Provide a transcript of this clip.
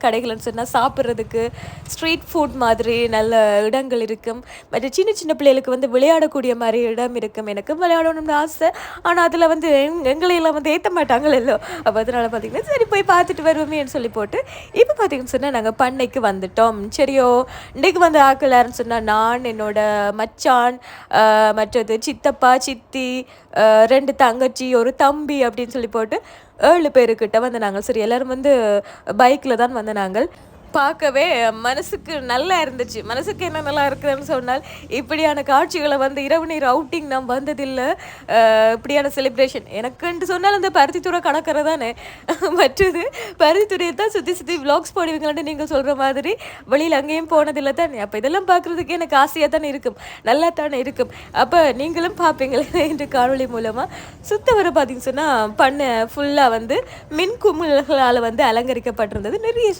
கடைகள்னு சொன்னால் சாப்பிட்றதுக்கு street food மாதிரி நல்ல இடங்கள் இருக்கும். மற்ற சின்ன சின்ன பிள்ளைகளுக்கு வந்து விளையாடக்கூடிய மாதிரி இடம் இருக்கும். எனக்கும் விளையாடணும்னு ஆசை. ஆனால் அதில் வந்து எங்களையெல்லாம் வந்து ஏற்ற மாட்டாங்களோ. அப்போ அதனால் பார்த்தீங்கன்னா சரி போய் பார்த்துட்டு வருவோமேன்னு சொல்லி போட்டு இப்போ பார்த்தீங்கன்னு சொன்னால் நாங்கள் பண்ணைக்கு வந்துட்டோம். சரியோ இன்றைக்கு வந்து ஆக்கள் யாருன்னு சொன்னால் நான், என்னோட மச்சான், மற்றது சித்தப்பா, சித்தி, 2 தங்கச்சி, ஒரு தம்பி அப்படின்னு சொல்லி போட்டு 7 பேருக்கிட்ட வந்து நாங்கள் சரி எல்லாரும் வந்து பைக்கில் தான் வந்து நாங்கள் பார்க்கவே மனசுக்கு நல்லா இருந்துச்சு. மனசுக்கு என்ன நல்லா இருக்குதுன்னு சொன்னால் இப்படியான காட்சிகளை வந்து இரவு நேர அவுட்டிங் நான் வந்ததில்லை. இப்படியான செலிப்ரேஷன் எனக்குன்ட்டு சொன்னால் அந்த பருத்தித்துறை கணக்கரை தானே. மற்றது பருத்தித்துறையை தான் சுற்றி சுற்றி விளாக்ஸ் போடுவீங்களான்னு நீங்கள் சொல்கிற மாதிரி வெளியில் அங்கேயும் போனதில்லை தானே. அப்போ இதெல்லாம் பார்க்குறதுக்கு எனக்கு ஆசையாக தானே இருக்கும், நல்லா தானே இருக்கும். அப்போ நீங்களும் பார்ப்பீங்களே இந்த காணொலி மூலமாக. சுத்த வர பார்த்தீங்கன்னு சொன்னால் பண்ணை ஃபுல்லாக வந்து மின் குமிழ்களால் வந்து அலங்கரிக்கப்பட்டிருந்தது. நிறைய